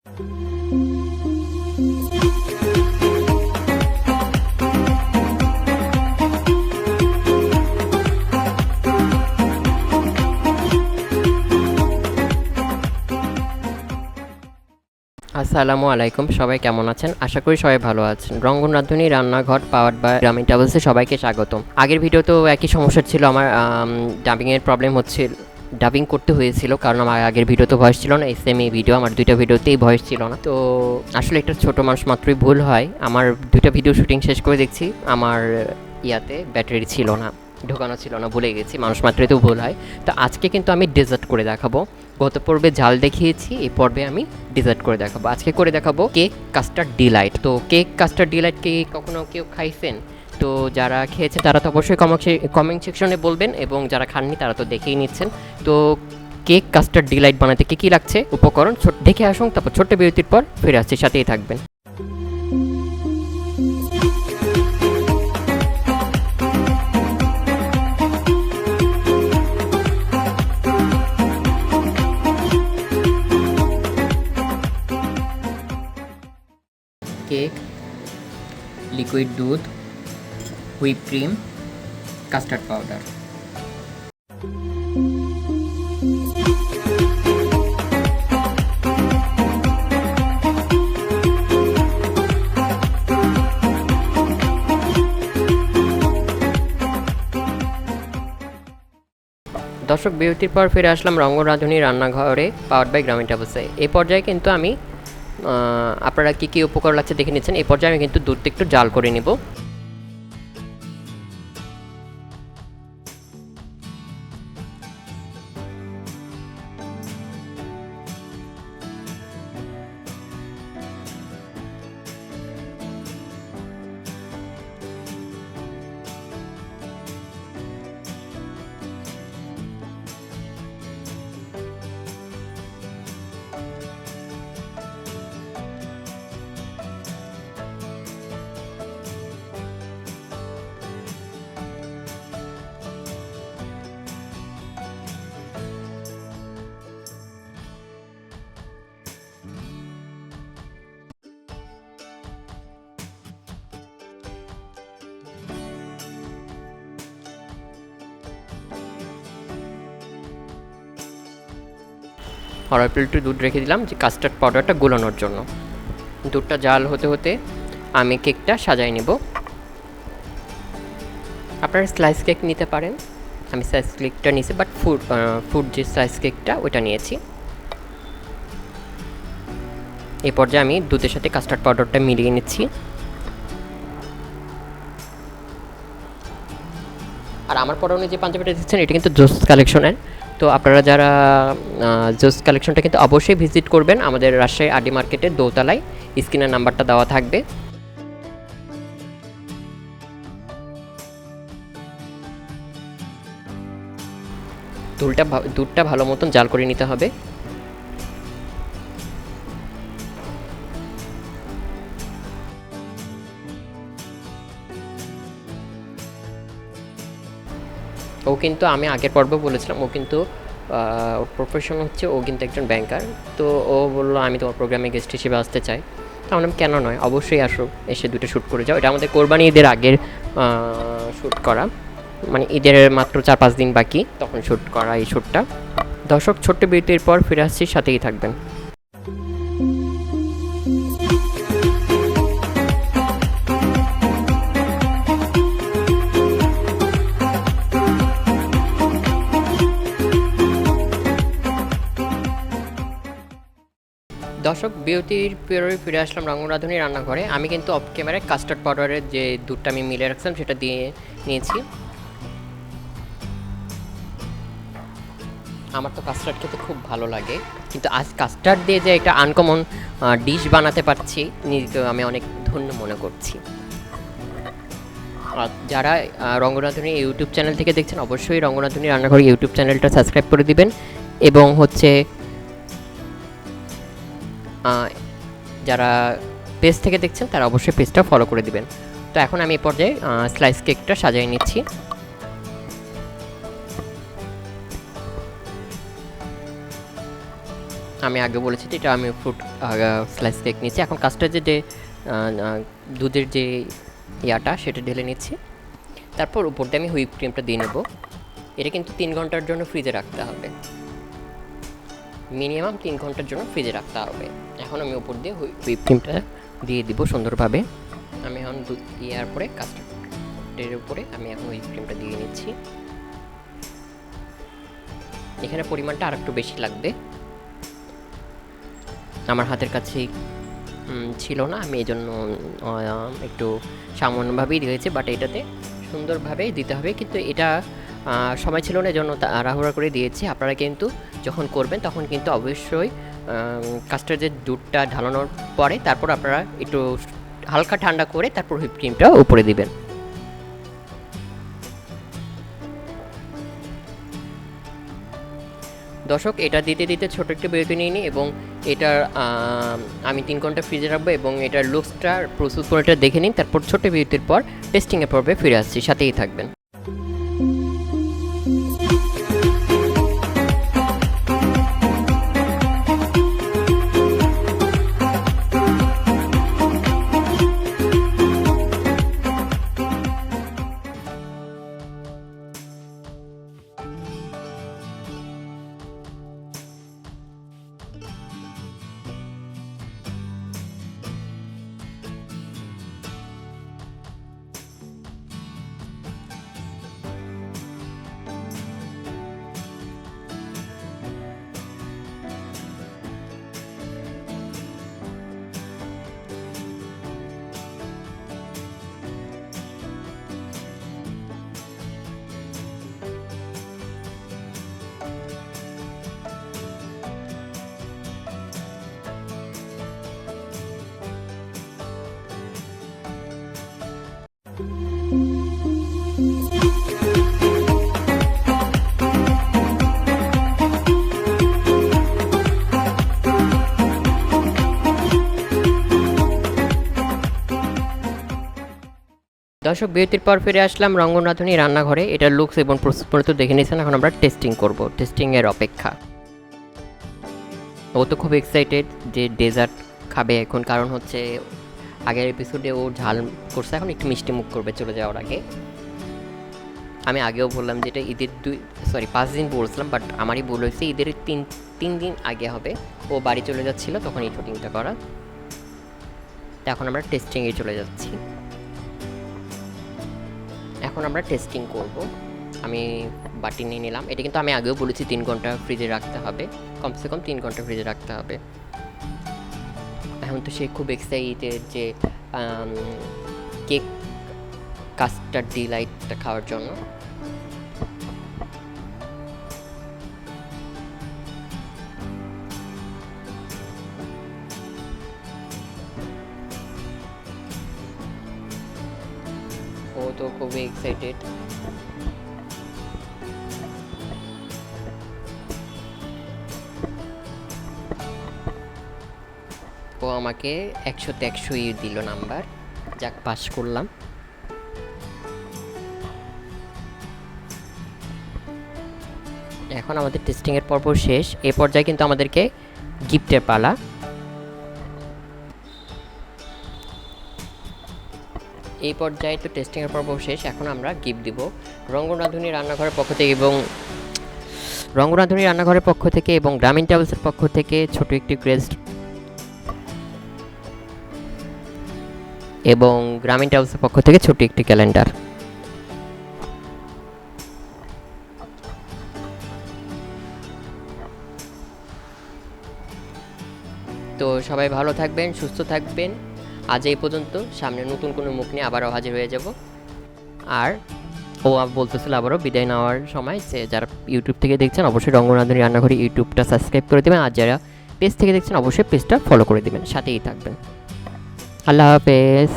আসসালামু আলাইকুম, সবাই কেমন আছেন? আশা করি সবাই ভালো আছেন। রঙ্গন রাঁধুনি রান্নাঘর পাওয়ার্ড বাই গ্রামীণ ট্রাভেলসে সবাইকে স্বাগতম। আগের ভিডিওতেও একই সমস্যা ছিল, আমার ডাবিংয়ের প্রবলেম হচ্ছিল, ডাবিং করতে হয়েছিল কারণ আমার আগের ভিডিওতে ভয়েস ছিল না, এসএমই ভিডিও, আমার দুইটা ভিডিওতেই ভয়েস ছিল না। তো আসলে একটা ছোটো মানুষ মাত্রই ভুল হয়। আমার দুইটা ভিডিও শুটিং শেষ করে দেখছি আমার ইয়াতে ব্যাটারি ছিল না, ঢোকানো ছিল না, ভুলে গেছি। মানুষ মাত্রই তো ভুল হয়। তো আজকে কিন্তু আমি ডেজার্ট করে দেখাবো। গত পর্বে ঝাল দেখিয়েছি, এই পর্বে আমি ডেজার্ট করে দেখাবো। আজকে করে দেখাবো কেক কাস্টার্ড ডিলাইট। তো কেক কাস্টার্ড ডিলাইট কি কখনো কেউ খাইছেন? তো যারা খেয়েছেন তারা তো অবশ্যই কমেন্ট সেকশনে বলবেন, এবং যারা খাননি তারা তো দেখেই নিচ্ছেন। তো কেক কাস্টার্ড ডিলাইট বানাতে কী কী লাগছে উপকরণ দেখে আসুন, তারপর ছোট্ট বিরতির পর ফিরে আসছি, সাথেই থাকবেন। কেক, লিকুইড দুধ, হুইপ ক্রিম, কাস্টার্ড পাউডার। দর্শক, বিরতির পর ফিরে আসলাম রঙ্গন রাঁধুনি রান্নাঘরে পাওয়ার্ড বাই গ্রামীণ ট্রাভেলসে। এই পর্যায়ে কিন্তু আমি আপনারা কী কী উপকরণ লাগছে দেখে নিচ্ছেন। এই পর্যায়ে আমি কিন্তু দুধটা একটু জাল করে নিব। আর অল্প একটু দুধ রেখে দিলাম যে কাস্টার্ড পাউডারটা গোলানোর জন্য। দুধটা জাল হতে হতে আমি কেকটা সাজাই নেব। আপনারা স্লাইস কেক নিতে পারেন, আমি স্লাইস কেকটা নিয়েছি, বাট ফুড যে স্লাইস কেকটা ওইটা নিয়েছি। এই পর্যায়ে আমি দুধের সাথে কাস্টার্ড পাউডারটা মিলিয়ে নিচ্ছি। আর আমার পরনে যে পাঞ্জাবিটা দিচ্ছেন এটা কিন্তু জোস কালেকশনের। তো আপনারা যারা জোস কালেকশনটা কিন্তু অবশ্যই ভিজিট করবেন, আমাদের রাজশাহী আডি মার্কেটের দোতলায়, স্ক্রিনের নাম্বারটা দেওয়া থাকবে। দুধটা ভালো মতন জাল করে নিতে হবে। ও কিন্তু আমি আগের পর্বে বলেছিলাম, ও কিন্তু ওর প্রফেশন হচ্ছে, ও কিন্তু একজন ব্যাংকার। তো ও বললো আমি তোমার প্রোগ্রামে গেস্ট হিসেবে আসতে চাই। তো আমরা কেন নয়, অবশ্যই আসো, এসে দুটো শ্যুট করে যাও। এটা আমাদের কোরবানি ঈদের আগের শ্যুট করা, মানে ঈদের মাত্র 4-5 দিন বাকি, তখন শ্যুট করা এই শ্যুটটা। দর্শক, ছোট্ট বিরতির পর ফিরে আসছি, সাথেই থাকবেন। দর্শক, বিরতির পরে ফিরে আসলাম রঙ্গন রাঁধুনি রান্নাঘরে। আমি কিন্তু অফ ক্যামেরায় কাস্টার্ড পাউডারের যে দুধটা আমি মিলে রাখছিলাম সেটা দিয়ে নিয়েছি। আমার তো কাস্টার্ড খেতে খুব ভালো লাগে, কিন্তু আজ কাস্টার্ড দিয়ে যে একটা আনকমন ডিশ বানাতে পারছি, নিজেকে আমি অনেক ধন্য মনে করছি। আর যারা রঙ্গন রাঁধুনি ইউটিউব চ্যানেল থেকে দেখছেন, অবশ্যই রঙ্গন রাঁধুনি রান্নাঘর ইউটিউব চ্যানেলটা সাবস্ক্রাইব করে দিবেন, এবং হচ্ছে যারা পেজ থেকে দেখছেন তারা অবশ্যই পেজটা ফলো করে দিবেন। তো এখন আমি এই পর্যায়ে স্লাইস কেকটা সাজিয়ে নিচ্ছি। আমি আগে বলেছি এটা আমি ফ্রুট স্লাইস কেক নিচ্ছি। এখন কাস্টার্ডের যে দুধের যে ইয়াটা সেটা ঢেলে নিচ্ছি। তারপর উপর দিয়ে আমি হুইপ ক্রিমটা দিয়ে নেব। এটা কিন্তু 3 ঘন্টার জন্য ফ্রিজে রাখতে হবে, মিনিমাম 3 ঘন্টার জন্য ফ্রিজে রাখতে হবে। এখন আমি উপর দিয়ে হুইপ ক্রিমটা দিয়ে দিব সুন্দরভাবে। আমি এখন দুধ দেওয়ার পরে কাস্টার্ডের উপরে আমি এখন হুইপ ক্রিমটা দিয়ে নিচ্ছি। এখানে পরিমাণটা আর একটু বেশি লাগবে, আমার হাতের কাছেই ছিল না, আমি এই জন্য একটু সামান্যভাবেই দিয়েছি। বাট এটাতে সুন্দরভাবেই দিতে হবে, কিন্তু এটা সময় ছিল না, জন্য তাড়াহুড়া করে দিয়েছি। আপনারা কিন্তু যখন করবেন তখন কিন্তু অবশ্যই কাস্টার্ডের দুধটা ঢালানোর পরে তারপর আপনারা একটু হালকা ঠান্ডা করে তারপর হুইপ ক্রিমটা উপরে দিবেন। দর্শক, এটা দিতে দিতে ছোটো একটু বিরতি নিয়ে নিই এবং এটার আমি 3 ঘন্টা ফ্রিজে রাখবো এবং এটার লুকসটা প্রসেস করে এটা দেখে নিন। তারপর ছোটো বিরতির পর টেস্টিংয়ের পর্বে ফিরে আসছি, সাথেই থাকবেন। দর্শক, বিরতির পর ফিরে আসলাম রঙ্গন রাঁধুনি রান্নাঘরে। এটার লুকস এবং প্রস্তুত তো দেখে নিয়েছেন, এখন আমরা টেস্টিং করব। টেস্টিংয়ের অপেক্ষা। ও তো খুব এক্সাইটেড যে ডেজার্ট খাবে এখন, কারণ হচ্ছে আগের এপিসোডে ও ঝাল করছে, এখন একটু মিষ্টি মুখ করবে চলে যাওয়ার আগে। আমি আগেও বললাম যে এটা ঈদের 5 দিন বলছিলাম, বাট আমারই ভুল হয়েছে, ঈদের 3 দিন আগে হবে। ও বাড়ি চলে যাচ্ছিলো তখন এই শুটিংটা করা। তো এখন আমরা টেস্টিংয়ে চলে যাচ্ছি। এখন আমরা টেস্টিং করব। আমি বাটি নিয়ে নিলাম। এটা কিন্তু আমি আগেও বলেছি 3 ঘন্টা ফ্রিজে রাখতে হবে, কমসে কম 3 ঘন্টা ফ্রিজে রাখতে হবে। এখন তো সে খুব এক্সাইটেড যে কেক কাস্টার্ড ডিলাইটটা খাওয়ার জন্য। ও তো খুবই এক্সাইটেড। ও আমাকে 100-তে 100ই দিল নাম্বার। যাক, পাস করলাম। এখন আমাদের টেস্টিংয়ের পর্ব শেষ। এই পর্যায়ে কিন্তু আমাদেরকে গিফটের পালা। এই পর্যায়ে তো টেস্টিংয়ের পর্ব শেষ, এখন আমরা গিফট দিব রঙ্গন রাঁধুনি রান্নাঘরের পক্ষ থেকে এবং গ্রামীণ ট্রাভেলসের পক্ষ থেকে ছোট একটি ক্রেস্ট এবং গ্রামীণ ট্রাভেলসের পক্ষ থেকে ছোট একটি ক্যালেন্ডার। তো সবাই ভালো থাকবেন, সুস্থ থাকবেন। আজ এই পর্যন্ত, সামনে নতুন কোনো মুখ নিয়ে আবারও হাজির হয়ে যাব। আর ও বলতেছিল আবারও বিদায় নেওয়ার সময় যে যারা ইউটিউব থেকে দেখছেন অবশ্যই রঙ্গন রাঁধুনি রান্নাঘরে ইউটিউবটা সাবস্ক্রাইব করে দেবেন, আর যারা পেজ থেকে দেখছেন অবশ্যই পেজটা ফলো করে দেবেন, সাথেই থাকবেন। আল্লাহ হাফেজ।